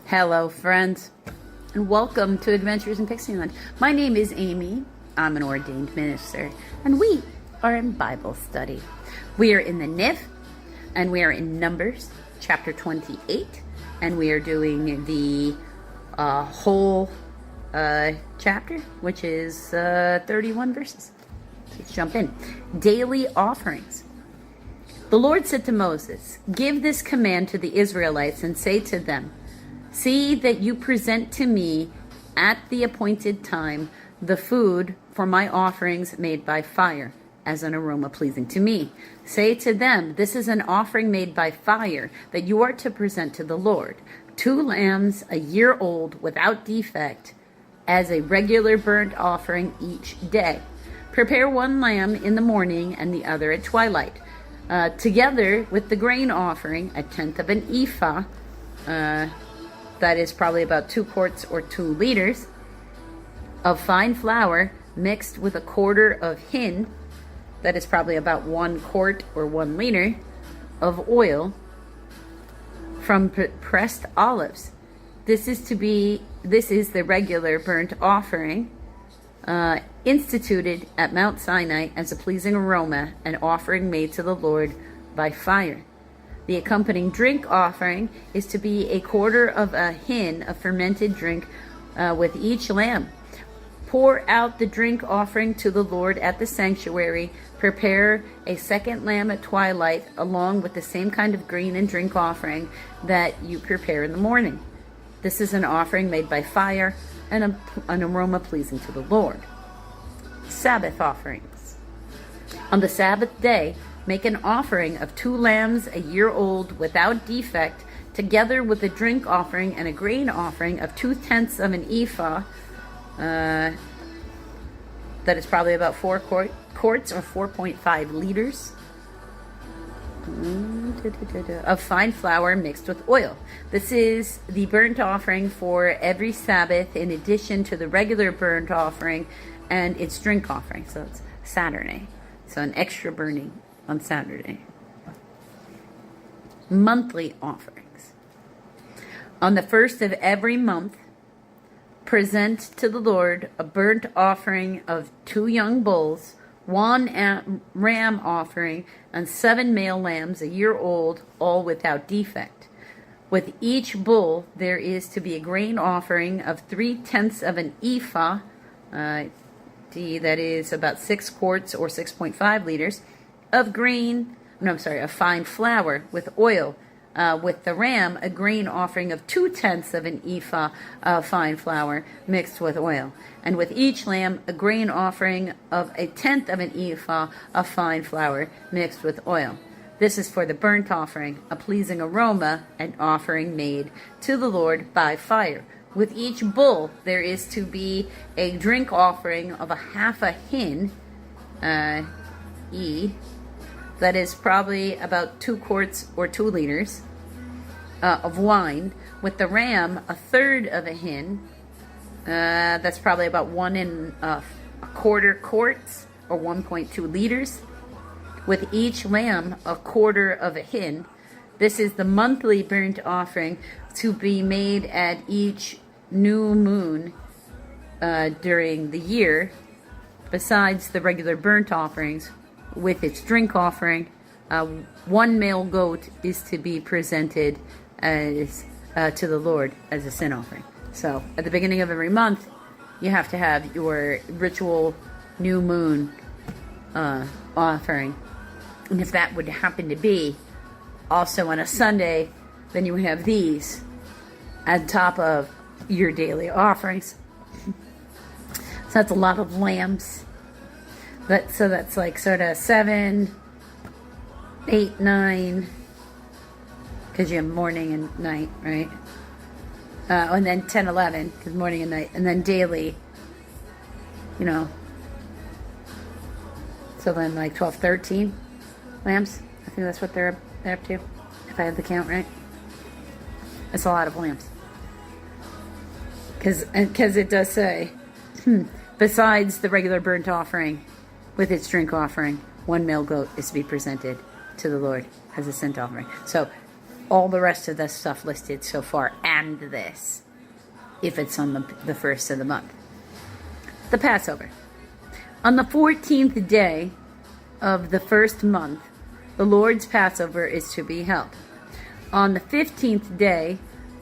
Hello, friends, and welcome to Adventures in Pixieland. My name is Amy. I'm an ordained minister, and we are in Bible study. We are in the NIV, and we are in Numbers chapter 28, and we are doing the whole chapter, which is 31 verses. Let's jump in. Daily offerings. The Lord said to Moses, "Give this command to the Israelites and say to them, see that you present to me at the appointed time the food for my offerings made by fire, as an aroma pleasing to me. Say to them, this is an offering made by fire that you are to present to the Lord. 2 lambs a year old without defect as a regular burnt offering each day. Prepare 1 lamb in the morning and the other at twilight, together with the grain offering, 1/10 of an ephah, that is probably about 2 quarts or 2 liters, of fine flour mixed with 1/4 of hin, that is probably about 1 quart or 1 liter, of oil from pressed olives. This is the regular burnt offering, instituted at Mount Sinai as a pleasing aroma, an offering made to the Lord by fire. The accompanying drink offering is to be 1/4 of a hin of fermented drink with each lamb. Pour out the drink offering to the Lord at the sanctuary. Prepare a 2nd lamb at twilight, along with the same kind of grain and drink offering that you prepare in the morning. This is an offering made by fire and an aroma pleasing to the Lord." Sabbath offerings. On the Sabbath day, make an offering of 2 lambs a year old without defect, together with a drink offering and a grain offering of 2/10 of an ephah, that is probably about 4 quarts or 4.5 liters, of fine flour mixed with oil. This is the burnt offering for every Sabbath, in addition to the regular burnt offering and its drink offering. So it's Saturday. So an extra burning on Saturday. Monthly offerings. On the 1st of every month, present to the Lord a burnt offering of 2 young bulls, 1 ram offering, and 7 male lambs a year old, all without defect. With each bull there is to be a grain offering of 3/10 of an ephah, that is about 6 quarts or 6.5 liters, of fine flour with oil. With the ram, a grain offering of 2/10 of an ephah of fine flour mixed with oil. And with each lamb, a grain offering of 1/10 of an ephah of fine flour mixed with oil. This is for the burnt offering, a pleasing aroma, an offering made to the Lord by fire. With each bull, there is to be a drink offering of 1/2 a hin, that is probably about 2 quarts or 2 liters, of wine. With the ram, 1/3 of a hin, that's probably about 1.25 quarts or 1.2 liters. With each lamb, 1/4 of a hin. This is the monthly burnt offering to be made at each new moon during the year, besides the regular burnt offerings with its drink offering. 1 male goat is to be presented as to the Lord as a sin offering. So at the beginning of every month, you have to have your ritual new moon offering. And if that would happen to be also on a Sunday, then you have these on top of your daily offerings. So that's a lot of lambs. So that's like sort of 7, 8, 9, because you have morning and night, right? And then 10, 11, because morning and night, and then daily, so then like 12, 13 lambs. I think that's what they're up to, if I have the count right. It's a lot of lambs. Because it does say, besides the regular burnt offering with its drink offering, 1 male goat is to be presented to the Lord as a sin offering. So all the rest of the stuff listed so far and this, if it's on the first of the month. The Passover. On the 14th day of the first month, the Lord's Passover is to be held. On the 15th day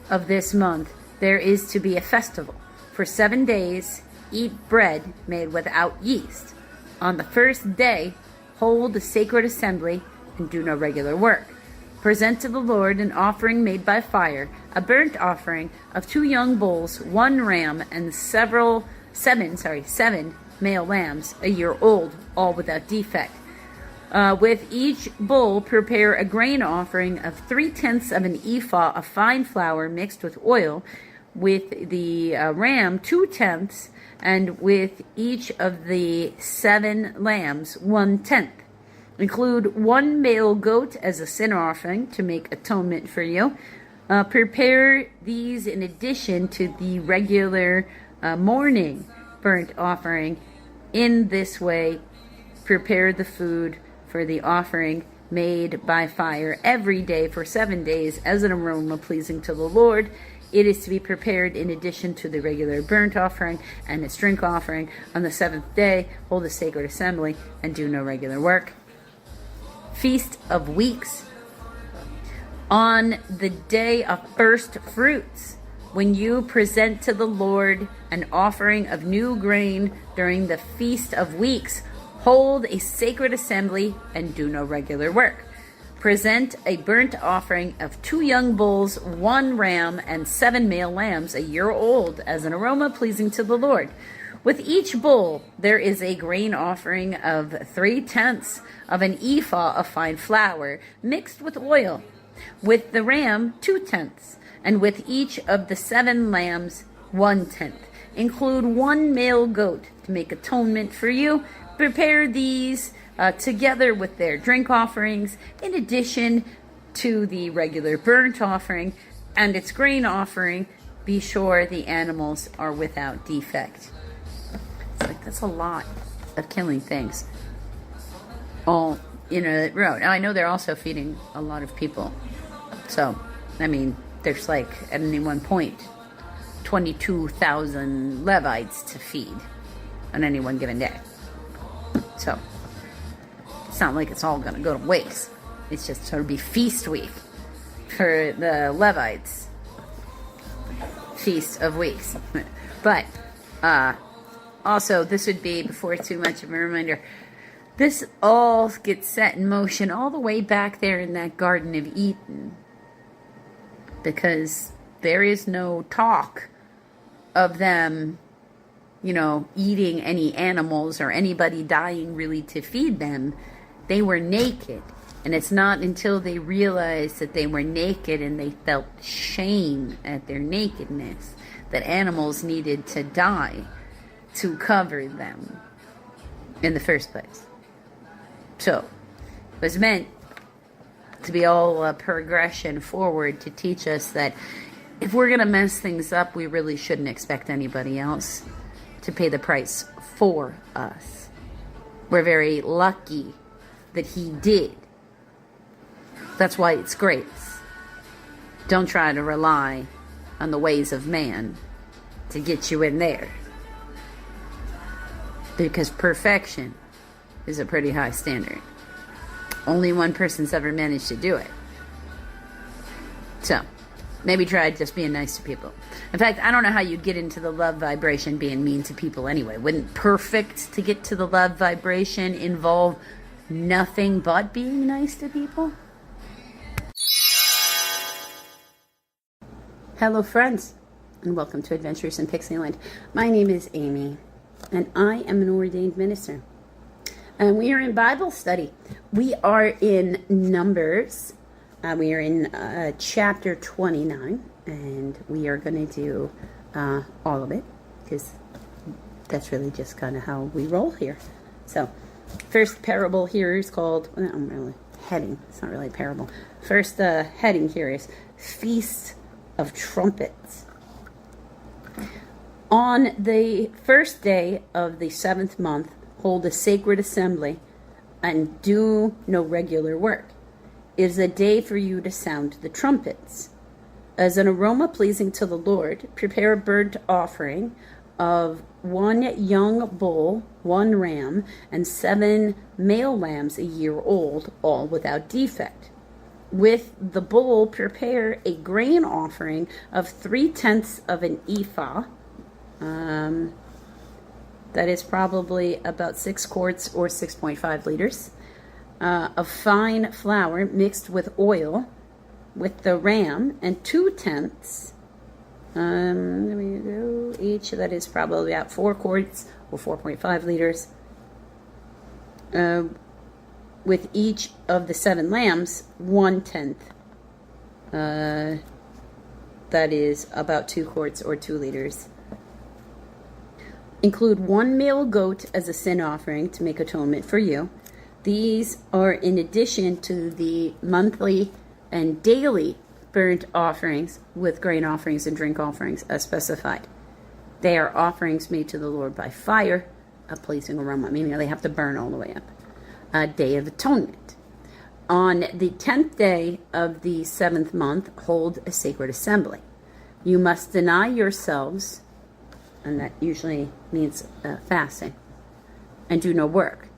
of this month, there is to be a festival. For 7 days, eat bread made without yeast. On the first day, hold a sacred assembly and do no regular work. Present to the Lord an offering made by fire, a burnt offering of 2 young bulls, 1 ram, and seven male lambs, a year old, all without defect. With each bull, prepare a grain offering of 3/10 of an ephah of fine flour mixed with oil. With the ram, 2/10, and with each of the 7 lambs, 1/10. Include 1 male goat as a sin offering to make atonement for you. Prepare these in addition to the regular morning burnt offering. In this way, prepare the food for the offering made by fire every day for 7 days as an aroma pleasing to the Lord. It is to be prepared in addition to the regular burnt offering and its drink offering. On the 7th day, hold a sacred assembly and do no regular work. Feast of Weeks. On the day of first fruits, when you present to the Lord an offering of new grain during the Feast of Weeks, hold a sacred assembly and do no regular work. Present a burnt offering of 2 young bulls, 1 ram, and 7 male lambs, a year old, as an aroma pleasing to the Lord. With each bull, there is a grain offering of 3/10 of an ephah of fine flour mixed with oil. With the ram, 2/10, and with each of the 7 lambs, 1/10. Include 1 male goat to make atonement for you. Prepare these together with their drink offerings, in addition to the regular burnt offering and its grain offering. Be sure the animals are without defect. It's like, that's a lot of killing things all in a row. Now, I know they're also feeding a lot of people. So, I mean, there's like, at any one point, 22,000 Levites to feed on any one given day. So, it's not like it's all going to go to waste. It's just sort of be feast week for the Levites. Feast of Weeks. But, also, this would be, before too much of a reminder, this all gets set in motion all the way back there in that Garden of Eden. Because there is no talk of them, eating any animals or anybody dying really to feed them. They were naked. And it's not until they realized that they were naked and they felt shame at their nakedness that animals needed to die to cover them in the first place. So, it was meant to be all a progression forward to teach us that if we're going to mess things up, we really shouldn't expect anybody else to pay the price for us. We're very lucky that he did. That's why it's grace. Don't try to rely on the ways of man to get you in there. Because perfection is a pretty high standard. Only one person's ever managed to do it. So, maybe try just being nice to people. In fact, I don't know how you'd get into the love vibration being mean to people anyway. Wouldn't perfect to get to the love vibration involve nothing but being nice to people? Hello, friends, and welcome to Adventures in Pixieland. My name is Amy, and I am an ordained minister. And we are in Bible study. We are in Numbers. We are in chapter 29, and we are going to do all of it, because that's really just kind of how we roll here. So, first parable here is called, heading. It's not really a parable. First heading here is Feast of Trumpets. On the first day of the 7th month, hold a sacred assembly and do no regular work. is a day for you to sound the trumpets. As an aroma pleasing to the Lord, prepare a burnt offering of 1 young bull, 1 ram, and 7 male lambs a year old, all without defect. With the bull, prepare a grain offering of 3/10 of an ephah. That is probably about 6 quarts or 6.5 liters of fine flour mixed with oil. With the ram, and 2/10, there we go, each, that is probably about 4 quarts or 4.5 liters. With each of the 7 lambs, 1/10. That is about 2 quarts or 2 liters. Include 1 male goat as a sin offering to make atonement for you. These are in addition to the monthly and daily burnt offerings with grain offerings and drink offerings as specified. They are offerings made to the Lord by fire, a pleasing aroma, meaning they have to burn all the way up. A day of atonement. On the 10th day of the 7th month, hold a sacred assembly. You must deny yourselves, and that usually means fasting, and do no work.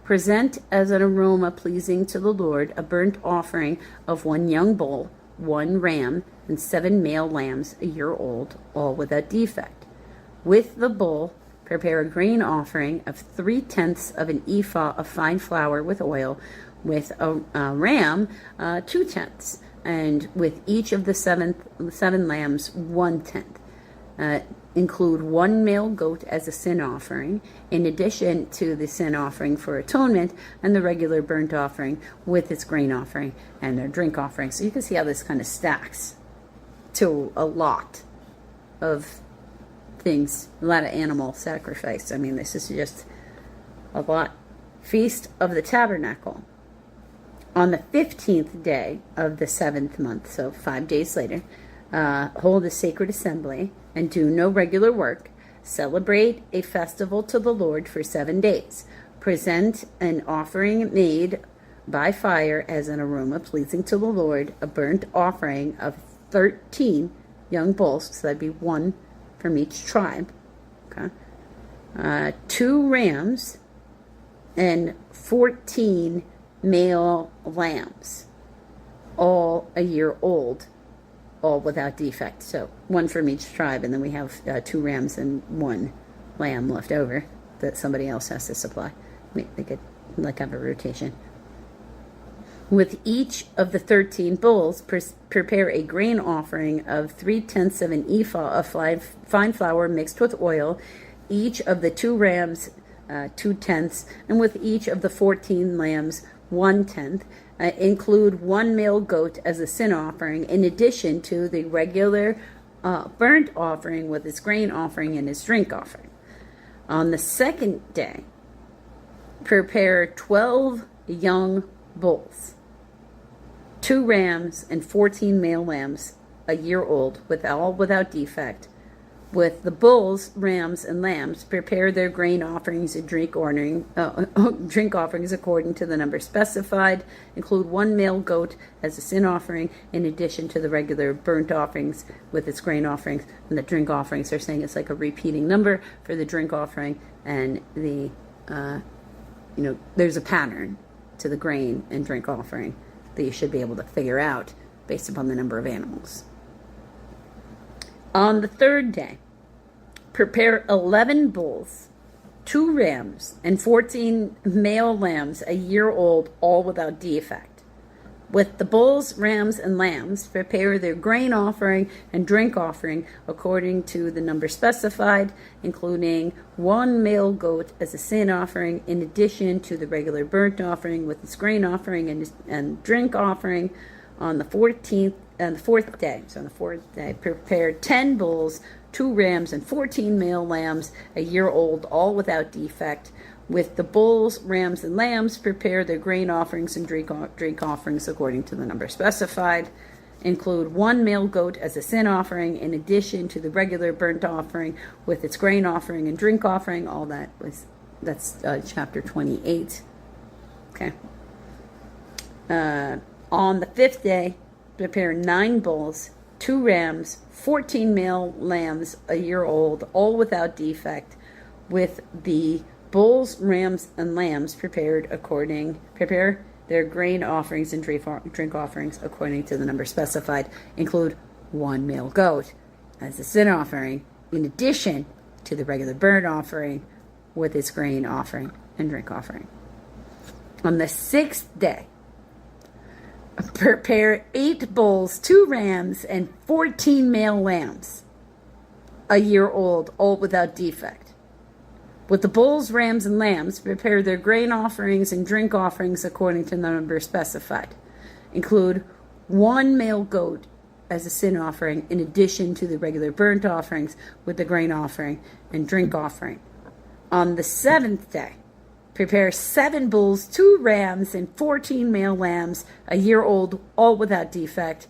Present as an aroma pleasing to the Lord a burnt offering of 1 young bull, 1 ram, and 7 male lambs a year old, all without defect. With the bull, prepare a grain offering of 3/10 of an ephah of fine flour with oil. With a ram, 2/10, and with each of the 7 lambs, 1/10. Include 1 male goat as a sin offering, in addition to the sin offering for atonement and the regular burnt offering with its grain offering and their drink offering. So you can see how this kind of stacks to a lot of things, a lot of animal sacrifice. I mean, this is just a lot. Feast of the Tabernacle. On the 15th day of the 7th month, so 5 days later, hold a sacred assembly and do no regular work. Celebrate a festival to the Lord for 7 days. Present an offering made by fire as an aroma pleasing to the Lord, a burnt offering of 13 young bulls, so that'd be 1 from each tribe. Okay. 2 rams and 14 male lambs, all a year old, all without defect. So 1 from each tribe, and then we have 2 rams and 1 lamb left over that somebody else has to supply. They could like have a rotation. With each of the 13 bulls, prepare a grain offering of 3/10 of an ephah of fine flour mixed with oil. Each of the 2 rams, 2/10, and with each of the 14 lambs, 1/10. Include 1 male goat as a sin offering, in addition to the regular burnt offering with its grain offering and its drink offering. On the 2nd day, prepare 12 young bulls, 2 rams, and 14 male lambs a year old, without defect. With the bulls, rams, and lambs, prepare their grain offerings and drink offerings according to the number specified. Include 1 male goat as a sin offering, in addition to the regular burnt offerings with its grain offerings and the drink offerings. They're saying it's like a repeating number for the drink offering, and the there's a pattern to the grain and drink offering that you should be able to figure out based upon the number of animals. On the 3rd day, prepare 11 bulls, 2 rams, and 14 male lambs a year old, all without defect. With the bulls, rams, and lambs, prepare their grain offering and drink offering according to the number specified, including 1 male goat as a sin offering, in addition to the regular burnt offering with its grain offering and drink offering. On the 4th day, prepare 10 bulls, 2 rams, and 14 male lambs a year old, all without defect. With the bulls, rams, and lambs, prepare their grain offerings and drink offerings according to the number specified. Include 1 male goat as a sin offering, in addition to the regular burnt offering with its grain offering and drink offering. All that's chapter 28. Okay. On the 5th day, prepare 9 bulls, 2 rams, 14 male lambs a year old, all without defect, with the bulls, rams, and lambs prepare their grain offerings and drink offerings according to the number specified. Include 1 male goat as a sin offering, in addition to the regular burnt offering with its grain offering and drink offering. On the 6th day, prepare 8 bulls, 2 rams, and 14 male lambs a year old, all without defect. With the bulls, rams, and lambs, prepare their grain offerings and drink offerings according to the number specified. Include 1 male goat as a sin offering, in addition to the regular burnt offerings with the grain offering and drink offering. On the 7th day, prepare 7 bulls, 2 rams, and 14 male lambs a year old, all without defect.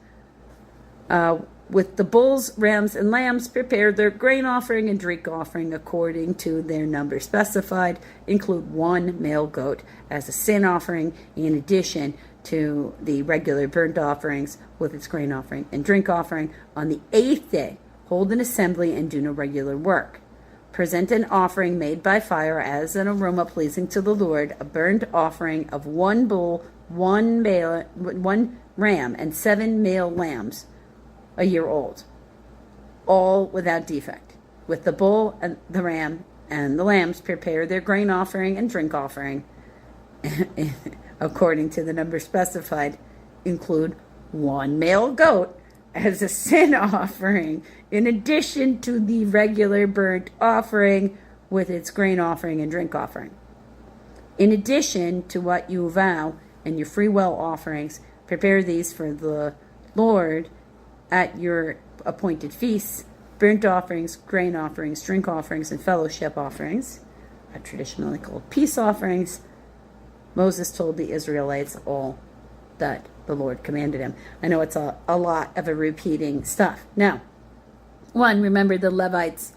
With the bulls, rams, and lambs, prepare their grain offering and drink offering according to their number specified. Include 1 male goat as a sin offering, in addition to the regular burnt offerings with its grain offering and drink offering. On the 8th day, hold an assembly and do no regular work. Present an offering made by fire as an aroma pleasing to the Lord, a burnt offering of 1 bull, 1 ram, and 7 male lambs a year old, all without defect. With the bull and the ram and the lambs, prepare their grain offering and drink offering according to the number specified. Include 1 male goat as a sin offering, in addition to the regular burnt offering with its grain offering and drink offering. In addition to what you vow and your free will offerings, prepare these for the Lord at your appointed feasts: burnt offerings, grain offerings, drink offerings, and fellowship offerings, traditionally called peace offerings. Moses told the Israelites all that the Lord commanded him. I know it's a lot of a repeating stuff. Now, remember the Levites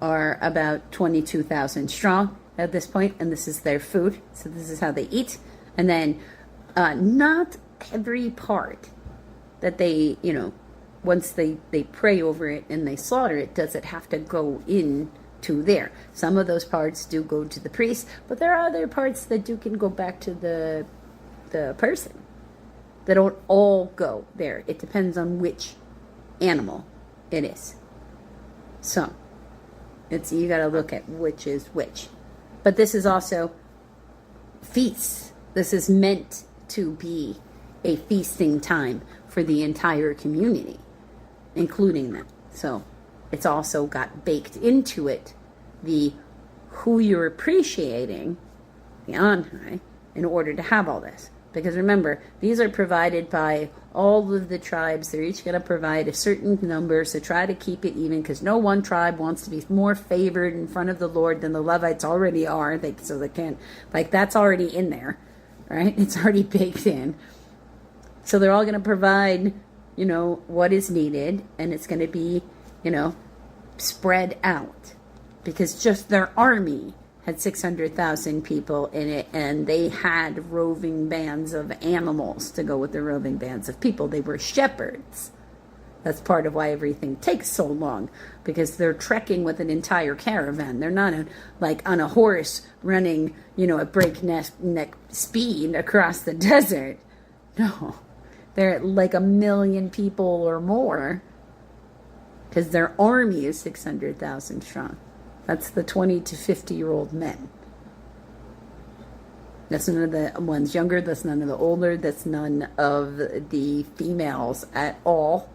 are about 22,000 strong at this point, and this is their food. So this is how they eat. And then not every part that they, once they pray over it and they slaughter it, does it have to go in to there. Some of those parts do go to the priest, but there are other parts that can go back to the person. They don't all go there. It depends on which animal it is. So you got to look at which is which. But this is also feasts. This is meant to be a feasting time for the entire community, including them. So it's also got baked into it who you're appreciating, the Anhai, in order to have all this. Because remember, these are provided by all of the tribes. They're each going to provide a certain number, so try to keep it even, because no one tribe wants to be more favored in front of the Lord than the Levites already are. So they can't, that's already in there, right? It's already baked in. So they're all going to provide, what is needed, and it's going to be, spread out, because just their army had 600,000 people in it, and they had roving bands of animals to go with the roving bands of people. They were shepherds. That's part of why everything takes so long, because they're trekking with an entire caravan. They're not on a horse running, at breakneck speed across the desert. No, they're like 1 million people or more, because their army is 600,000 strong. That's the 20 to 50-year-old men. That's none of the ones younger. That's none of the older. That's none of the females at all.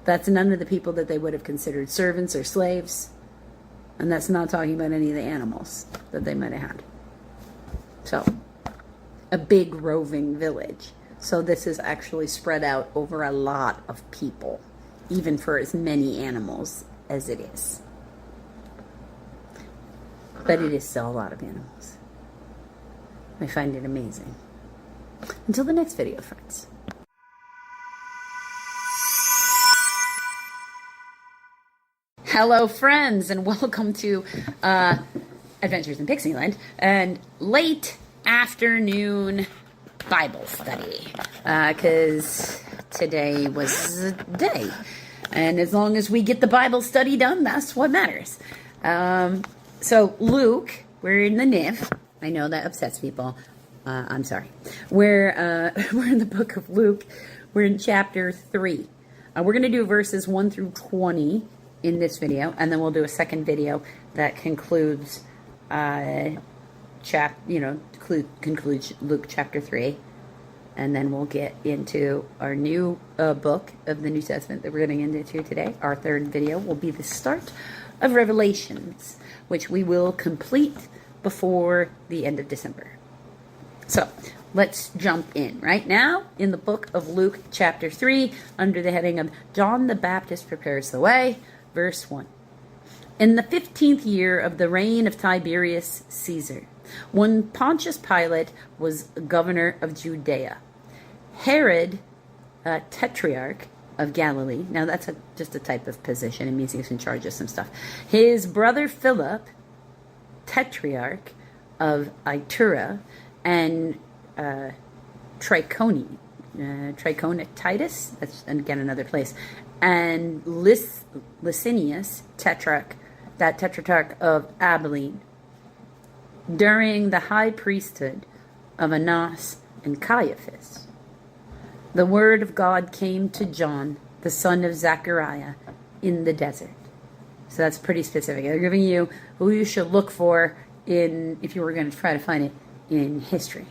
That's none of the people that they would have considered servants or slaves. And that's not talking about any of the animals that they might have had. So, a big roving village. So this is actually spread out over a lot of people, even for as many animals as it is. But it is still a lot of animals. I find it amazing. Until the next video, friends. Hello, friends, and welcome to Adventures in Pixieland. And late afternoon Bible study, because today was a day. And as long as we get the Bible study done, that's what matters. So Luke, we're in the NIF. I know that upsets people. I'm sorry. We're in the book of Luke. We're in chapter 3. We're going to do verses 1 through 20 in this video, and then we'll do a second video that concludes concludes Luke chapter 3. And then we'll get into our new book of the New Testament that we're getting into today. Our third video will be the start of Revelations, which we will complete before the end of December. So let's jump in right now in the book of Luke chapter 3 under the heading of John the Baptist Prepares the Way, verse 1. In the 15th year of the reign of Tiberius Caesar, when Pontius Pilate was governor of Judea, Herod, tetrarch of Galilee, now that's just a type of position, it means he's in charge of some stuff, his brother Philip, tetrarch of Iturea, and Trachonitis, that's again another place, and Licinius, tetrarch of Abilene, during the high priesthood of Annas and Caiaphas, the word of God came to John, the son of Zechariah, in the desert. So that's pretty specific. They're giving you who you should look for if you were going to try to find it in history.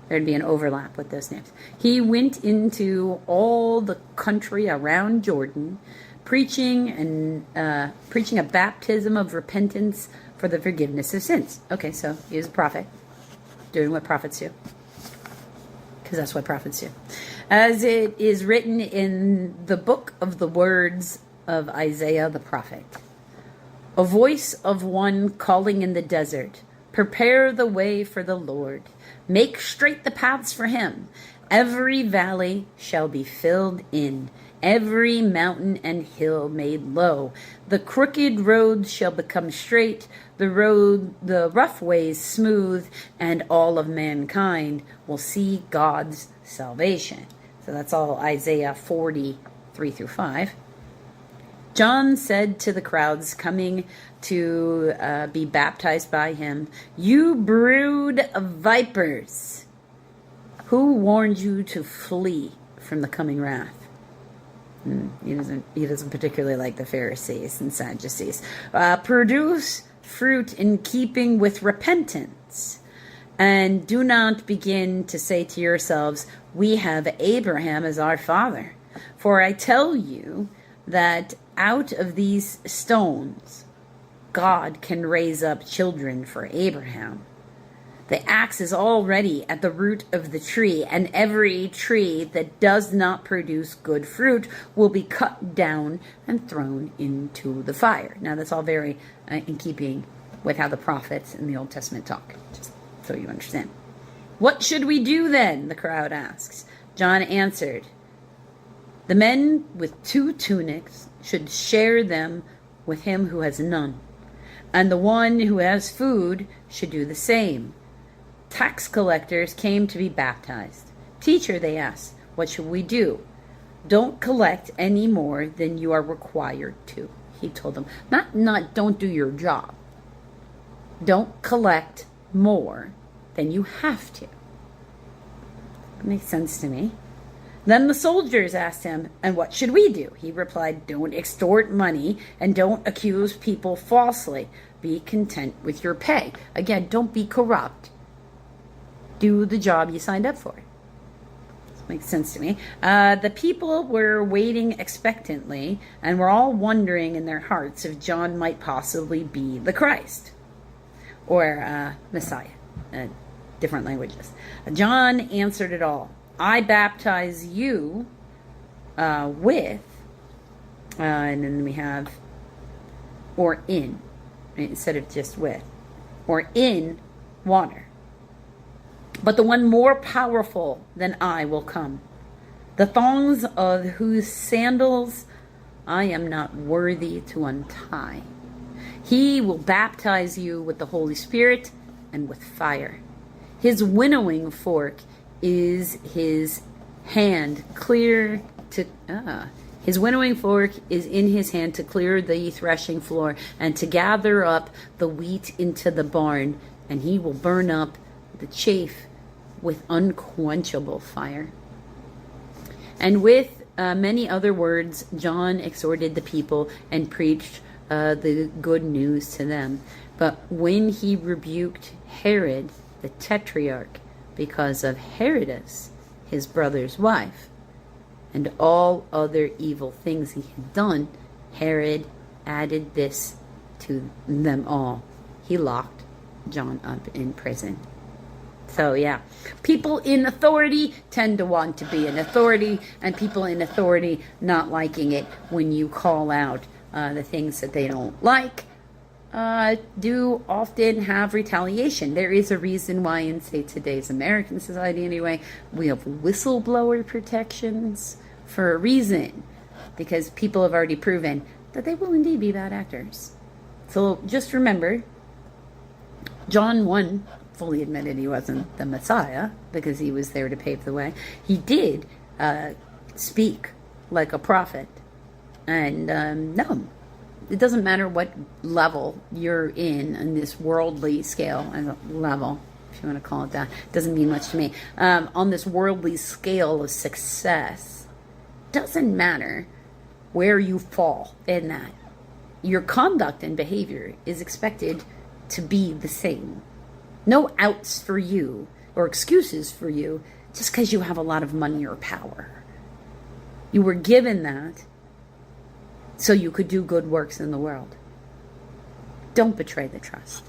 There'd be an overlap with those names. He went into all the country around Jordan, preaching a baptism of repentance for the forgiveness of sins. Okay, so he was a prophet, doing what prophets do. Because that's what prophets do. As it is written in the book of the words of Isaiah the prophet. A voice of one calling in the desert, prepare the way for the Lord. Make straight the paths for him. Every valley shall be filled in, every mountain and hill made low. The crooked roads shall become straight, the rough ways smooth, and all of mankind will see God's salvation. So that's all Isaiah 40:3 through 5. John said to the crowds coming to be baptized by him, "You brood of vipers, who warned you to flee from the coming wrath?" He doesn't particularly like the Pharisees and Sadducees. Produce fruit in keeping with repentance, and do not begin to say to yourselves, we have Abraham as our father. For I tell you that out of these stones God can raise up children for Abraham. The axe is already at the root of the tree, and every tree that does not produce good fruit will be cut down and thrown into the fire. Now that's all very in keeping with how the prophets in the Old Testament talk, just so you understand. What should we do then? The crowd asks. John answered, the men with 2 tunics should share them with him who has none, and the one who has food should do the same. Tax collectors came to be baptized. Teacher, they asked, what should we do? Don't collect any more than you are required to, he told them. Not don't do your job. Don't collect more than you have to. That makes sense to me. Then the soldiers asked him, and what should we do? He replied, don't extort money and don't accuse people falsely. Be content with your pay. Again, don't be corrupt. Do the job you signed up for. This makes sense to me. The people were waiting expectantly and were all wondering in their hearts if John might possibly be the Christ or Messiah. Different languages. John answered it all. I baptize you with, and then we have, or in, instead of just with, or in water. But the one more powerful than I will come, the thongs of whose sandals I am not worthy to untie. He will baptize you with the Holy Spirit and with fire. His winnowing fork is his hand clear to... His winnowing fork is in his hand to clear the threshing floor and to gather up the wheat into the barn, and he will burn up the chaff with unquenchable fire. And with many other words, John exhorted the people and preached the good news to them. But when he rebuked Herod the Tetrarch because of Herodias, his brother's wife, and all other evil things he had done, Herod added this to them all. He locked John up in prison. So yeah, people in authority tend to want to be in authority, and people in authority not liking it when you call out the things that they don't like do often have retaliation. There is a reason why in, say, today's American society anyway, we have whistleblower protections for a reason, because people have already proven that they will indeed be bad actors. So just remember, John 1 fully admitted he wasn't the Messiah because he was there to pave the way. He did speak like a prophet. And no, it doesn't matter what level you're in this worldly scale, level, if you want to call it that. It doesn't mean much to me. On this worldly scale of success, doesn't matter where you fall in that. Your conduct and behavior is expected to be the same. No outs for you or excuses for you just because you have a lot of money or power. You were given that so you could do good works in the world. Don't betray the trust.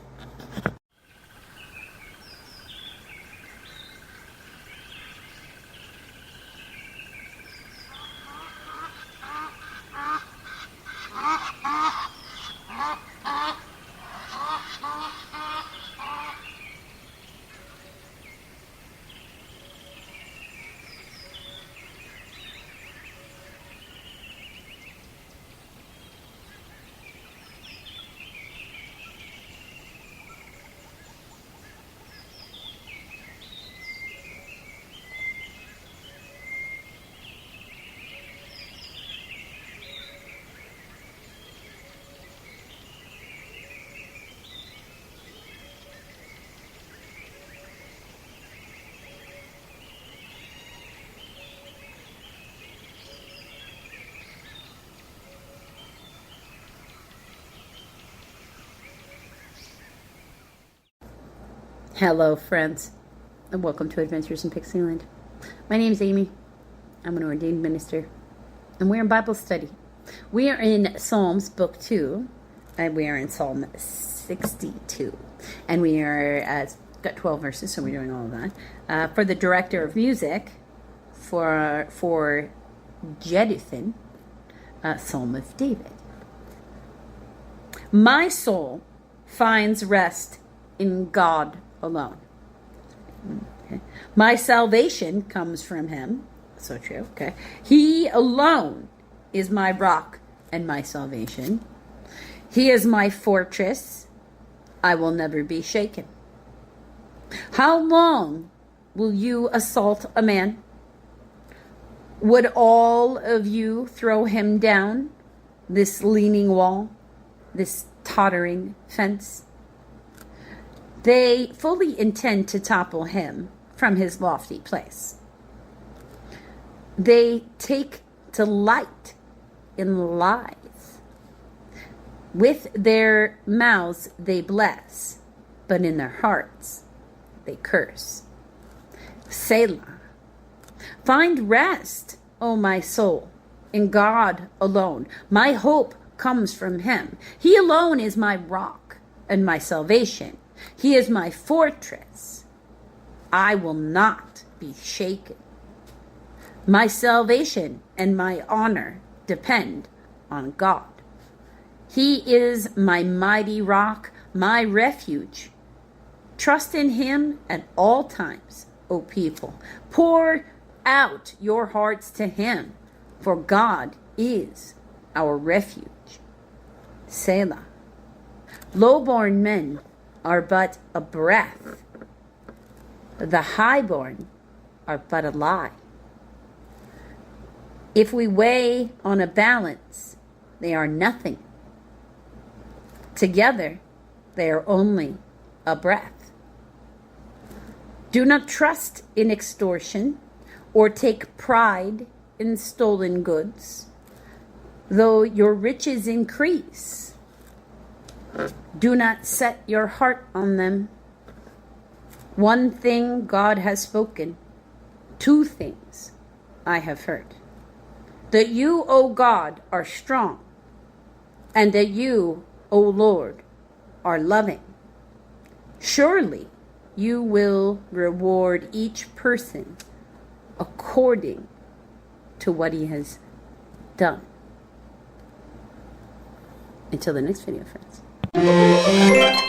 Hello, friends, and welcome to Adventures in Pixieland. My name is Amy. I'm an ordained minister, and we're in Bible study. We are in Psalms, Book 2, and we are in Psalm 62. And we are got 12 verses, so we're doing all of that. For the director of music, for Jeduthun, Psalm of David. My soul finds rest in God alone. Okay. My salvation comes from him. So true. Okay. He alone is my rock and my salvation. He is my fortress. I will never be shaken. How long will you assault a man? Would all of you throw him down, this leaning wall, this tottering fence? They fully intend to topple him from his lofty place. They take delight in lies. With their mouths they bless, but in their hearts they curse. Selah. Find rest, O my soul, in God alone. My hope comes from him. He alone is my rock and my salvation. He is my fortress. I will not be shaken. My salvation and my honor depend on God. He is my mighty rock, my refuge. Trust in him at all times, O people. Pour out your hearts to him, for God is our refuge. Selah. Low-born men are but a breath. The highborn are but a lie. If we weigh on a balance, they are nothing. Together, they are only a breath. Do not trust in extortion or take pride in stolen goods. Though your riches increase, do not set your heart on them. One thing God has spoken, two things I have heard. That you, O God, are strong, and that you, O Lord, are loving. Surely you will reward each person according to what he has done. Until the next video, friends.